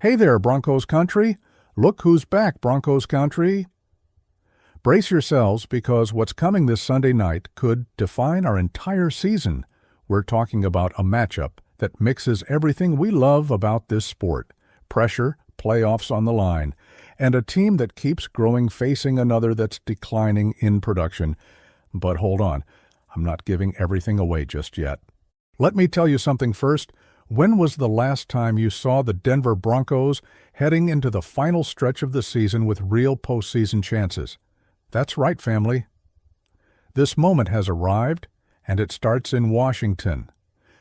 Hey there, Broncos Country. Look who's back, Broncos Country. Brace yourselves because what's coming this Sunday night could define our entire season. We're talking about a matchup that mixes everything we love about this sport: pressure, playoffs on the line, and a team that keeps growing facing another that's declining in production. But hold on, I'm not giving everything away just yet. Let me tell you something first. When was the last time you saw the Denver Broncos heading into the final stretch of the season with real postseason chances? That's right, family. This moment has arrived, and it starts in Washington.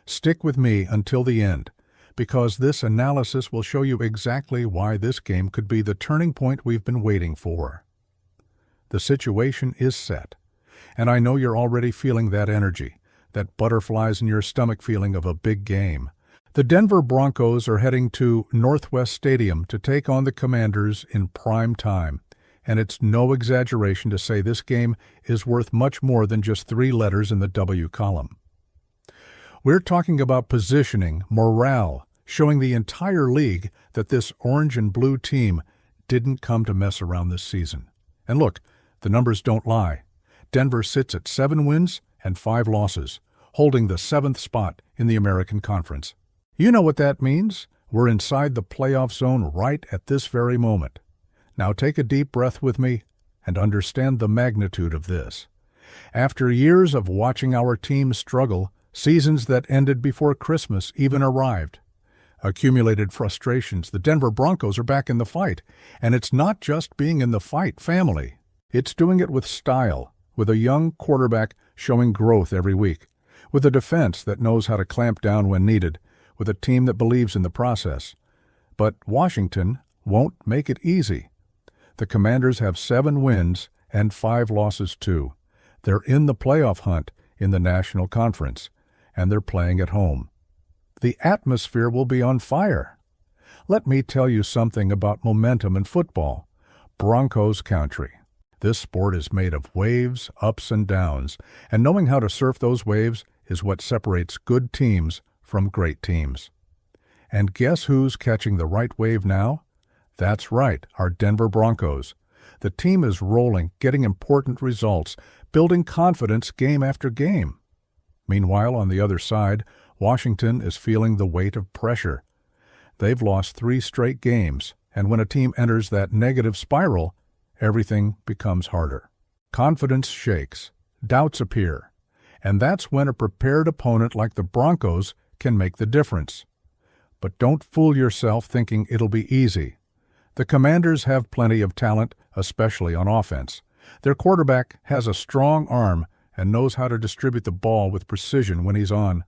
Stick with me until the end, because this analysis will show you exactly why this game could be the turning point we've been waiting for. The situation is set, and I know you're already feeling that energy, that butterflies in your stomach feeling of a big game. The Denver Broncos are heading to Northwest Stadium to take on the Commanders in prime time, and it's no exaggeration to say this game is worth much more than just 3 letters in the W column. We're talking about positioning, morale, showing the entire league that this orange and blue team didn't come to mess around this season. And look, the numbers don't lie. Denver sits at 7 wins and 5 losses, holding the 7th spot in the American Conference. You know what that means. We're inside the playoff zone right at this very moment. Now take a deep breath with me and understand the magnitude of this. After years of watching our team struggle, seasons that ended before Christmas even arrived, accumulated frustrations, the Denver Broncos are back in the fight. And it's not just being in the fight, family. It's doing it with style, with a young quarterback showing growth every week, with a defense that knows how to clamp down when needed, with a team that believes in the process. But Washington won't make it easy. The Commanders have 7 wins and 5 losses too. They're in the playoff hunt in the National Conference, and they're playing at home. The atmosphere will be on fire. Let me tell you something about momentum in football. Broncos Country. This sport is made of waves, ups and downs, and knowing how to surf those waves is what separates good teams from great teams. And guess who's catching the right wave now? That's right, our Denver Broncos. The team is rolling, getting important results, building confidence game after game. Meanwhile, on the other side, Washington is feeling the weight of pressure. They've lost 3 straight games, and when a team enters that negative spiral, everything becomes harder. Confidence shakes, doubts appear, and that's when a prepared opponent like the Broncos can make the difference. But don't fool yourself thinking it'll be easy. The Commanders have plenty of talent, especially on offense. Their quarterback has a strong arm and knows how to distribute the ball with precision when he's on.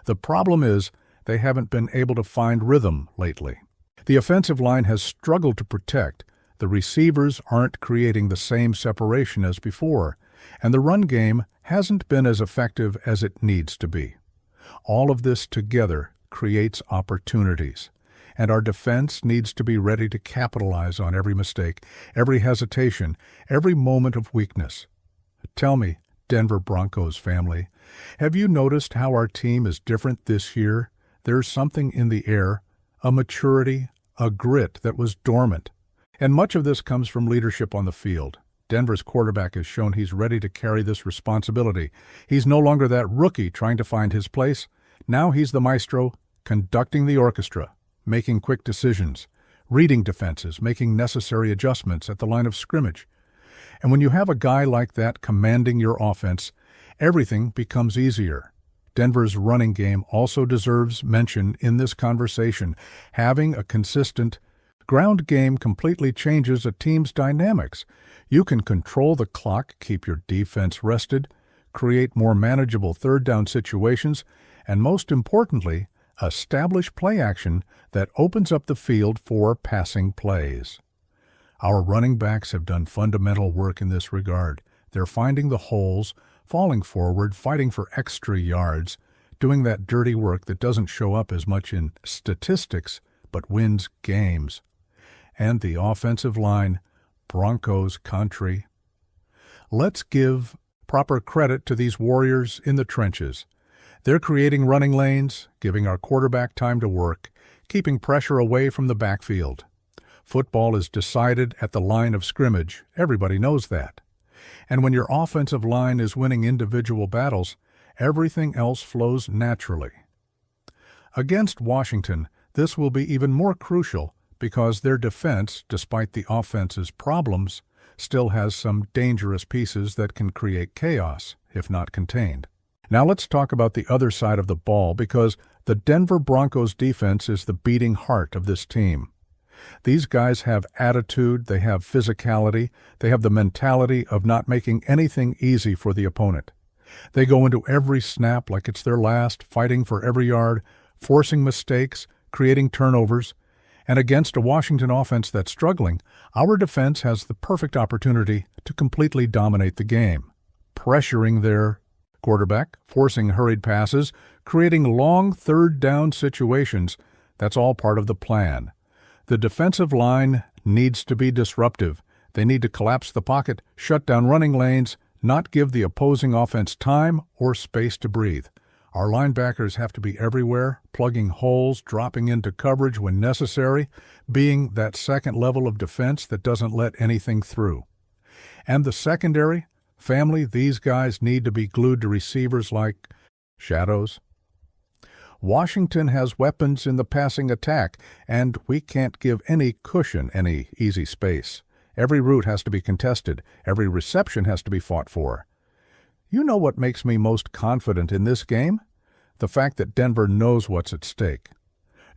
The problem is they haven't been able to find rhythm lately. The offensive line has struggled to protect. The receivers aren't creating the same separation as before, and the run game hasn't been as effective as it needs to be. All of this together creates opportunities, and our defense needs to be ready to capitalize on every mistake, every hesitation, every moment of weakness. Tell me, Denver Broncos family, have you noticed how our team is different this year? There's something in the air, a maturity, a grit that was dormant. And much of this comes from leadership on the field. Denver's quarterback has shown he's ready to carry this responsibility. He's no longer that rookie trying to find his place. Now he's the maestro, conducting the orchestra, making quick decisions, reading defenses, making necessary adjustments at the line of scrimmage. And when you have a guy like that commanding your offense, everything becomes easier. Denver's running game also deserves mention in this conversation. Having a consistent ground game completely changes a team's dynamics. You can control the clock, keep your defense rested, create more manageable third-down situations, and most importantly, establish play action that opens up the field for passing plays. Our running backs have done fundamental work in this regard. They're finding the holes, falling forward, fighting for extra yards, doing that dirty work that doesn't show up as much in statistics, but wins games. And the offensive line, Broncos Country. Let's give proper credit to these warriors in the trenches. They're creating running lanes, giving our quarterback time to work, keeping pressure away from the backfield. Football is decided at the line of scrimmage. Everybody knows that. And when your offensive line is winning individual battles, everything else flows naturally. Against Washington, this will be even more crucial because their defense, despite the offense's problems, still has some dangerous pieces that can create chaos, if not contained. Now let's talk about the other side of the ball because the Denver Broncos defense is the beating heart of this team. These guys have attitude, they have physicality, they have the mentality of not making anything easy for the opponent. They go into every snap like it's their last, fighting for every yard, forcing mistakes, creating turnovers. And against a Washington offense that's struggling, our defense has the perfect opportunity to completely dominate the game, pressuring their quarterback, forcing hurried passes, creating long third-down situations. That's all part of the plan. The defensive line needs to be disruptive. They need to collapse the pocket, shut down running lanes, not give the opposing offense time or space to breathe. Our linebackers have to be everywhere, plugging holes, dropping into coverage when necessary, being that second level of defense that doesn't let anything through. And the secondary, family, these guys need to be glued to receivers like shadows. Washington has weapons in the passing attack, and we can't give any cushion, any easy space. Every route has to be contested. Every reception has to be fought for. You know what makes me most confident in this game? The fact that Denver knows what's at stake.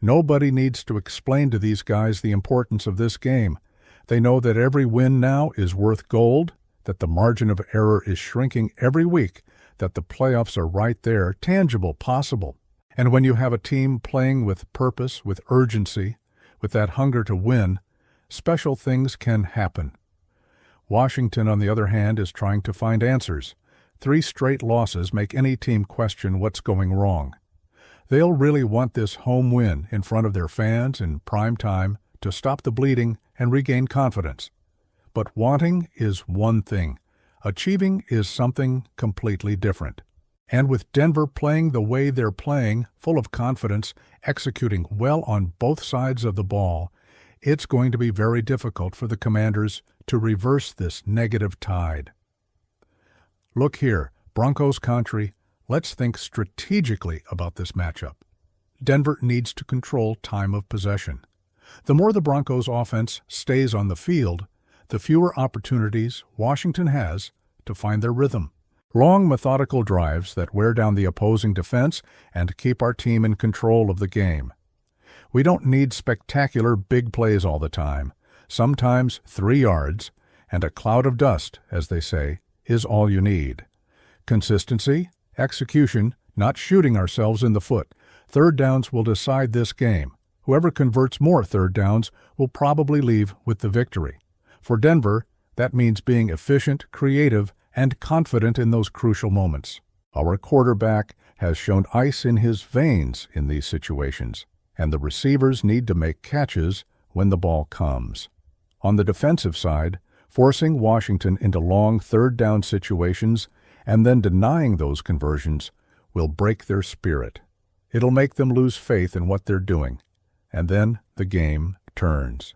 Nobody needs to explain to these guys the importance of this game. They know that every win now is worth gold, that the margin of error is shrinking every week, that the playoffs are right there, tangible, possible. And when you have a team playing with purpose, with urgency, with that hunger to win, special things can happen. Washington, on the other hand, is trying to find answers. 3 straight losses make any team question what's going wrong. They'll really want this home win in front of their fans in prime time to stop the bleeding and regain confidence. But wanting is one thing. Achieving is something completely different. And with Denver playing the way they're playing, full of confidence, executing well on both sides of the ball, it's going to be very difficult for the Commanders to reverse this negative tide. Look here, Broncos Country, let's think strategically about this matchup. Denver needs to control time of possession. The more the Broncos offense stays on the field, the fewer opportunities Washington has to find their rhythm. Long, methodical drives that wear down the opposing defense and keep our team in control of the game. We don't need spectacular big plays all the time. Sometimes 3 yards and a cloud of dust, as they say, is all you need. Consistency, execution, not shooting ourselves in the foot. Third downs will decide this game. Whoever converts more third downs will probably leave with the victory. For Denver, that means being efficient, creative, and confident in those crucial moments. Our quarterback has shown ice in his veins in these situations, and the receivers need to make catches when the ball comes. On the defensive side, forcing Washington into long third-down situations and then denying those conversions will break their spirit. It'll make them lose faith in what they're doing, and then the game turns.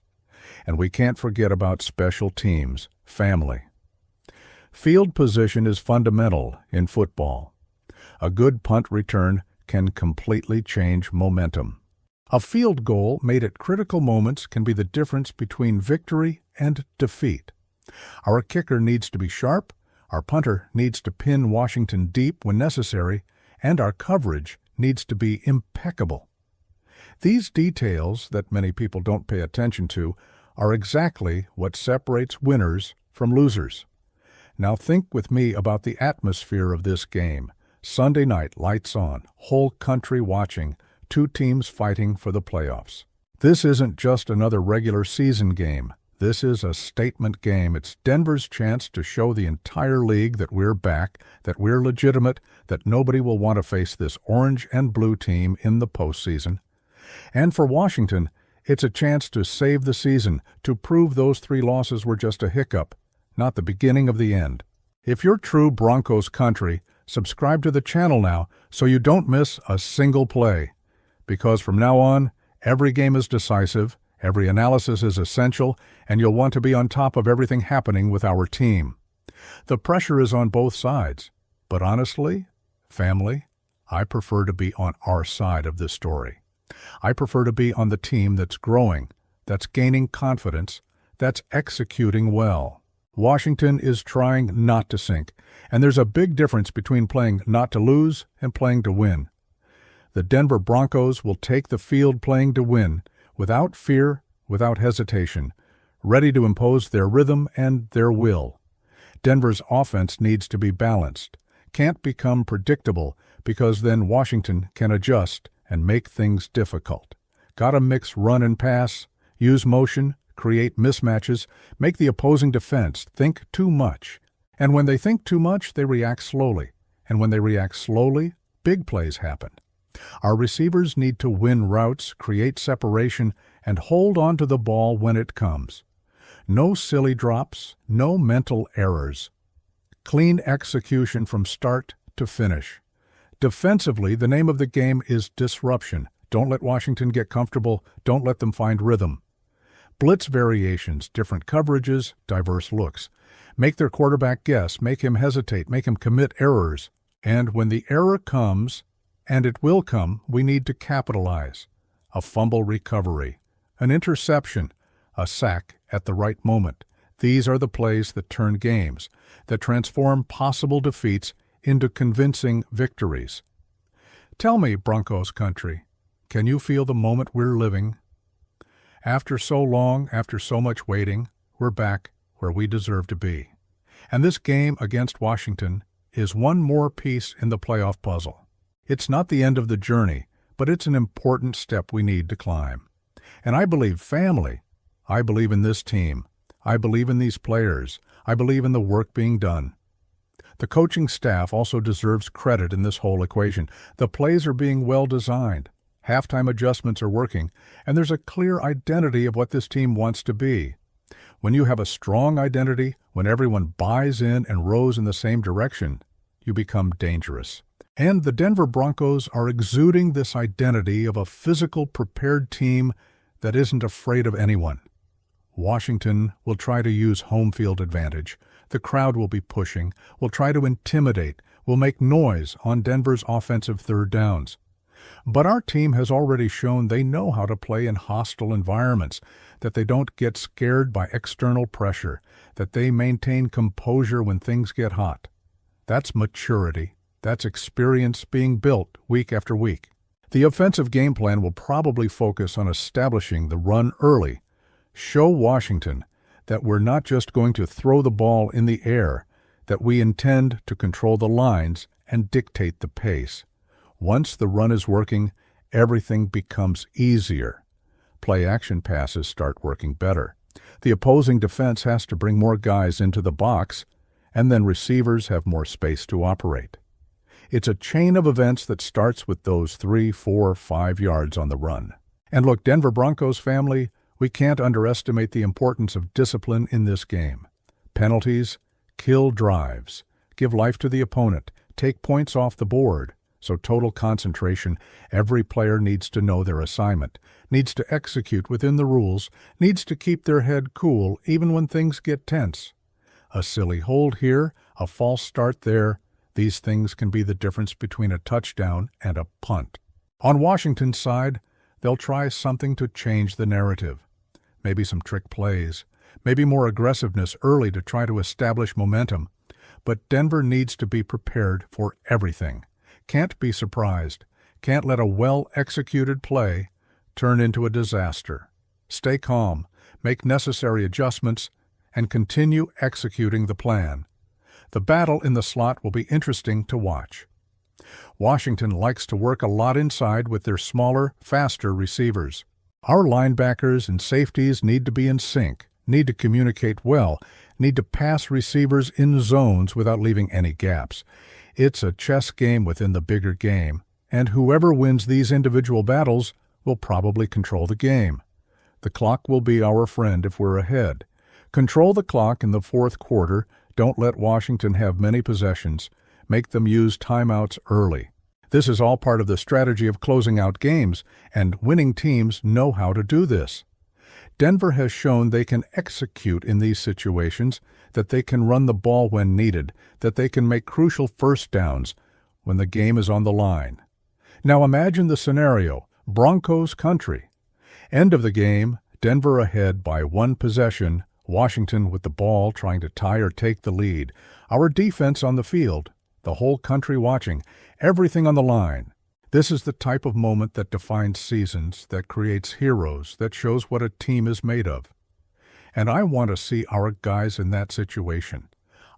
And we can't forget about special teams, family. Field position is fundamental in football. A good punt return can completely change momentum. A field goal made at critical moments can be the difference between victory and defeat. Our kicker needs to be sharp, our punter needs to pin Washington deep when necessary, and our coverage needs to be impeccable. These details that many people don't pay attention to are exactly what separates winners from losers. Now think with me about the atmosphere of this game. Sunday night, lights on, whole country watching, 2 teams fighting for the playoffs. This isn't just another regular season game. This is a statement game. It's Denver's chance to show the entire league that we're back, that we're legitimate, that nobody will want to face this orange and blue team in the postseason. And for Washington, it's a chance to save the season, to prove those 3 losses were just a hiccup, not the beginning of the end. If you're true Broncos Country, subscribe to the channel now so you don't miss a single play. Because from now on, Every game is decisive, every analysis is essential, and you'll want to be on top of everything happening with our team. The pressure is on both sides, but honestly, family, I prefer to be on our side of this story. I prefer to be on the team that's growing, that's gaining confidence, that's executing well. Washington is trying not to sink, and there's a big difference between playing not to lose and playing to win. The Denver Broncos will take the field playing to win, without fear, without hesitation, ready to impose their rhythm and their will. Denver's offense needs to be balanced, can't become predictable, because then Washington can adjust and make things difficult. Gotta mix run and pass, use motion, create mismatches, make the opposing defense think too much. And when they think too much, they react slowly. And when they react slowly, big plays happen. Our receivers need to win routes, create separation, and hold on to the ball when it comes. No silly drops, no mental errors. Clean execution from start to finish. Defensively, the name of the game is disruption. Don't let Washington get comfortable. Don't let them find rhythm. Blitz variations, different coverages, diverse looks. Make their quarterback guess, make him hesitate, make him commit errors. And when the error comes, and it will come, we need to capitalize. A fumble recovery, an interception, a sack at the right moment. These are the plays that turn games, that transform possible defeats into convincing victories. Tell me, Broncos Country, can you feel the moment we're living? After so long, after so much waiting, we're back where we deserve to be. And this game against Washington is one more piece in the playoff puzzle. It's not the end of the journey, but it's an important step we need to climb. And I believe family. I believe in this team. I believe in these players. I believe in the work being done. The coaching staff also deserves credit in this whole equation. The plays are being well designed. Halftime adjustments are working, and there's a clear identity of what this team wants to be. When you have a strong identity, when everyone buys in and rows in the same direction, you become dangerous. And the Denver Broncos are exuding this identity of a physical, prepared team that isn't afraid of anyone. Washington will try to use home field advantage. The crowd will be pushing, will try to intimidate, will make noise on Denver's offensive third downs. But our team has already shown they know how to play in hostile environments, that they don't get scared by external pressure, that they maintain composure when things get hot. That's maturity. That's experience being built week after week. The offensive game plan will probably focus on establishing the run early. Show Washington that we're not just going to throw the ball in the air, that we intend to control the lines and dictate the pace. Once the run is working, everything becomes easier. Play-action passes start working better. The opposing defense has to bring more guys into the box, and then receivers have more space to operate. It's a chain of events that starts with those 3, 4, 5 yards on the run. And look, Denver Broncos family, we can't underestimate the importance of discipline in this game. Penalties, kill drives, give life to the opponent, take points off the board. So total concentration. Every player needs to know their assignment, needs to execute within the rules, needs to keep their head cool even when things get tense. A silly hold here, a false start there, these things can be the difference between a touchdown and a punt. On Washington's side, they'll try something to change the narrative. Maybe some trick plays, maybe more aggressiveness early to try to establish momentum. But Denver needs to be prepared for everything. Can't be surprised. Can't let a well-executed play turn into a disaster. Stay calm, make necessary adjustments, and continue executing the plan. The battle in the slot will be interesting to watch. Washington likes to work a lot inside with their smaller, faster receivers. Our linebackers and safeties need to be in sync, need to communicate well, need to pass receivers in zones without leaving any gaps. It's a chess game within the bigger game, and whoever wins these individual battles will probably control the game. The clock will be our friend if we're ahead. Control the clock in the fourth quarter. Don't let Washington have many possessions. Make them use timeouts early. This is all part of the strategy of closing out games, and winning teams know how to do this. Denver has shown they can execute in these situations, that they can run the ball when needed, that they can make crucial first downs when the game is on the line. Now imagine the scenario, Broncos Country. End of the game, Denver ahead by 1 possession, Washington with the ball trying to tie or take the lead. Our defense on the field, the whole country watching, everything on the line. This is the type of moment that defines seasons, that creates heroes, that shows what a team is made of. And I want to see our guys in that situation.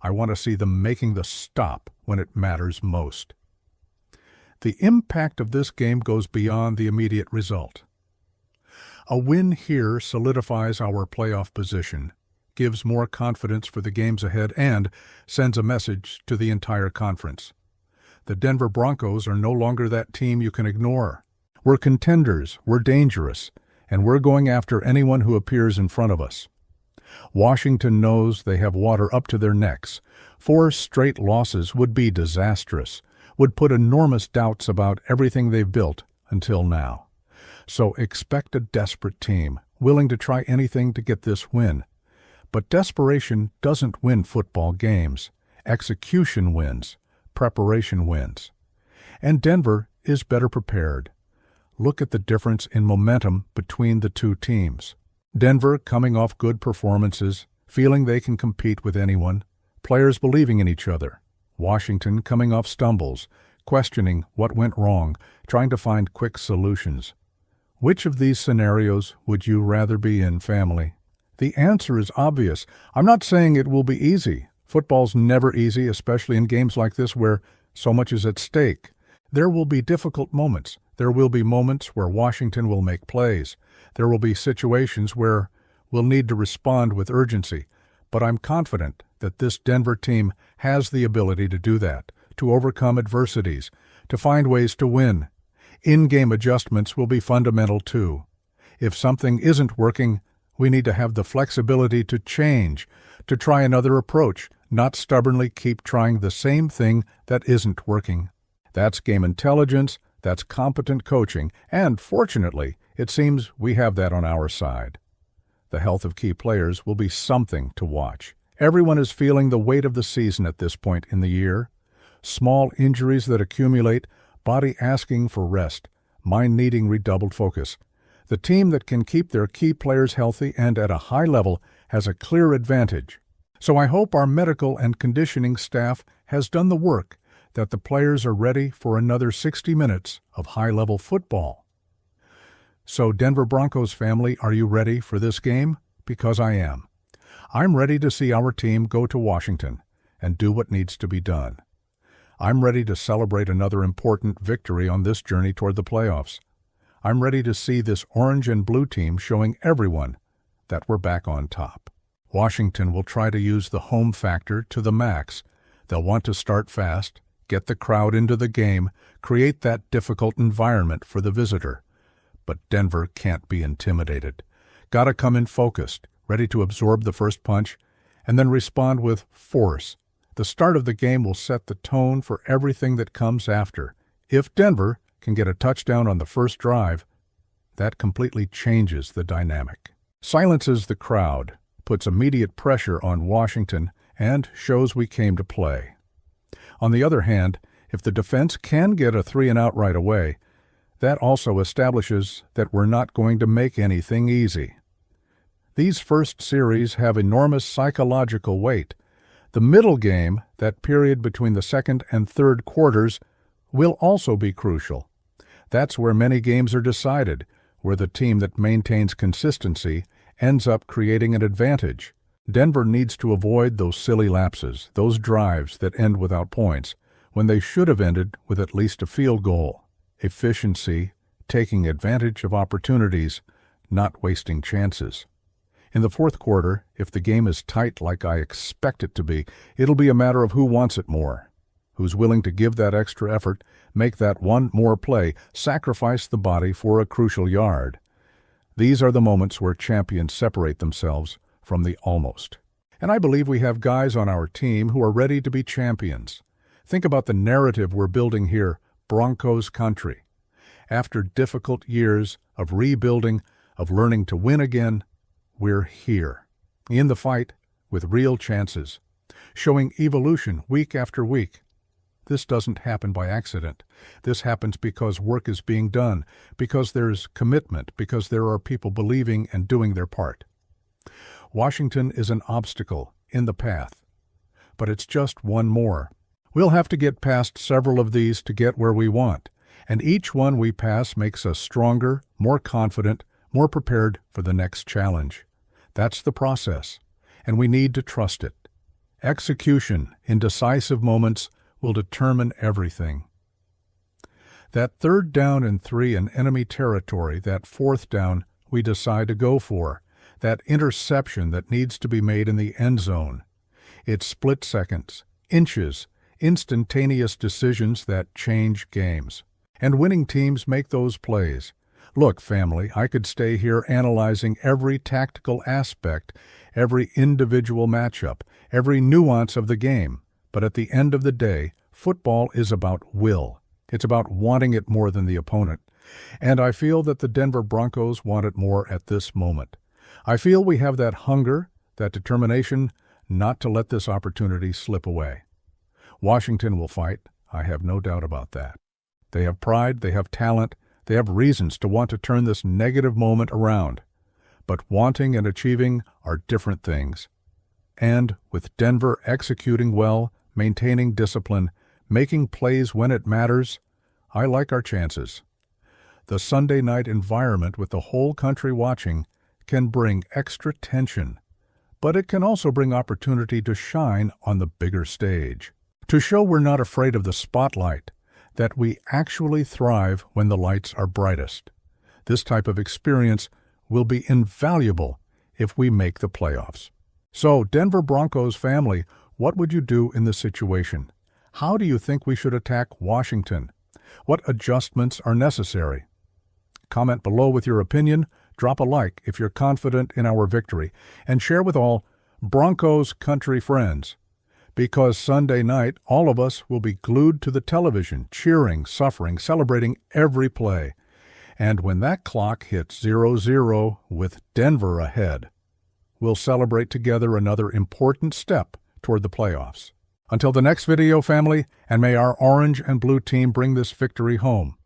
I want to see them making the stop when it matters most. The impact of this game goes beyond the immediate result. A win here solidifies our playoff position, gives more confidence for the games ahead, and sends a message to the entire conference. The Denver Broncos are no longer that team you can ignore. We're contenders, we're dangerous, and we're going after anyone who appears in front of us. Washington knows they have water up to their necks. 4 straight losses would be disastrous, would put enormous doubts about everything they've built until now. So expect a desperate team, willing to try anything to get this win. But desperation doesn't win football games. Execution wins. Preparation wins. And Denver is better prepared. Look at the difference in momentum between the two teams. Denver coming off good performances, feeling they can compete with anyone, players believing in each other. Washington coming off stumbles, questioning what went wrong, trying to find quick solutions. Which of these scenarios would you rather be in, family? The answer is obvious. I'm not saying it will be easy. Football's never easy, especially in games like this where so much is at stake. There will be difficult moments. There will be moments where Washington will make plays. There will be situations where we'll need to respond with urgency. But I'm confident that this Denver team has the ability to do that, to overcome adversities, to find ways to win. In-game adjustments will be fundamental too. If something isn't working, we need to have the flexibility to change, to try another approach, not stubbornly keep trying the same thing that isn't working. That's game intelligence, that's competent coaching, and fortunately, it seems we have that on our side. The health of key players will be something to watch. Everyone is feeling the weight of the season at this point in the year. Small injuries that accumulate, body asking for rest, mind needing redoubled focus. The team that can keep their key players healthy and at a high level has a clear advantage. So I hope our medical and conditioning staff has done the work, that the players are ready for another 60 minutes of high-level football. So Denver Broncos family, are you ready for this game? Because I am. I'm ready to see our team go to Washington and do what needs to be done. I'm ready to celebrate another important victory on this journey toward the playoffs. I'm ready to see this orange and blue team showing everyone that we're back on top. Washington will try to use the home factor to the max. They'll want to start fast, get the crowd into the game, create that difficult environment for the visitor. But Denver can't be intimidated. Gotta come in focused, ready to absorb the first punch, and then respond with force. The start of the game will set the tone for everything that comes after. If Denver can get a touchdown on the first drive, that completely changes the dynamic. Silences the crowd, puts immediate pressure on Washington, and shows we came to play. On the other hand, if the defense can get a 3-and-out right away, that also establishes that we're not going to make anything easy. These first series have enormous psychological weight. The middle game, that period between the second and third quarters, will also be crucial. That's where many games are decided, where the team that maintains consistency ends up creating an advantage. Denver needs to avoid those silly lapses, those drives that end without points, when they should have ended with at least a field goal. Efficiency, taking advantage of opportunities, not wasting chances. In the fourth quarter, if the game is tight like I expect it to be, it'll be a matter of who wants it more, who's willing to give that extra effort, make that one more play, sacrifice the body for a crucial yard. These are the moments where champions separate themselves from the almost. And I believe we have guys on our team who are ready to be champions. Think about the narrative we're building here, Broncos Country. After difficult years of rebuilding, of learning to win again, we're here, in the fight, with real chances, showing evolution week after week. This doesn't happen by accident. This happens because work is being done, because there's commitment, because there are people believing and doing their part. Washington is an obstacle in the path, but it's just one more. We'll have to get past several of these to get where we want, and each one we pass makes us stronger, more confident, more prepared for the next challenge. That's the process, and we need to trust it. Execution in decisive moments will determine everything. That 3rd down and 3 in enemy territory, that 4th down we decide to go for, that interception that needs to be made in the end zone. It's split seconds, inches, instantaneous decisions that change games. And winning teams make those plays. Look, family, I could stay here analyzing every tactical aspect, every individual matchup, every nuance of the game. But at the end of the day, football is about will. It's about wanting it more than the opponent. And I feel that the Denver Broncos want it more at this moment. I feel we have that hunger, that determination, not to let this opportunity slip away. Washington will fight. I have no doubt about that. They have pride, they have talent, they have reasons to want to turn this negative moment around. But wanting and achieving are different things. And with Denver executing well, maintaining discipline, making plays when it matters, I like our chances. The Sunday night environment with the whole country watching can bring extra tension, but it can also bring opportunity to shine on the bigger stage, to show we're not afraid of the spotlight, that we actually thrive when the lights are brightest. This type of experience will be invaluable if we make the playoffs. So, Denver Broncos family, what would you do in this situation? How do you think we should attack Washington? What adjustments are necessary? Comment below with your opinion, drop a like if you're confident in our victory, and share with all Broncos Country friends. Because Sunday night, all of us will be glued to the television, cheering, suffering, celebrating every play. And when that clock hits 0-0 with Denver ahead, we'll celebrate together another important step toward the playoffs. Until the next video, family, and may our orange and blue team bring this victory home.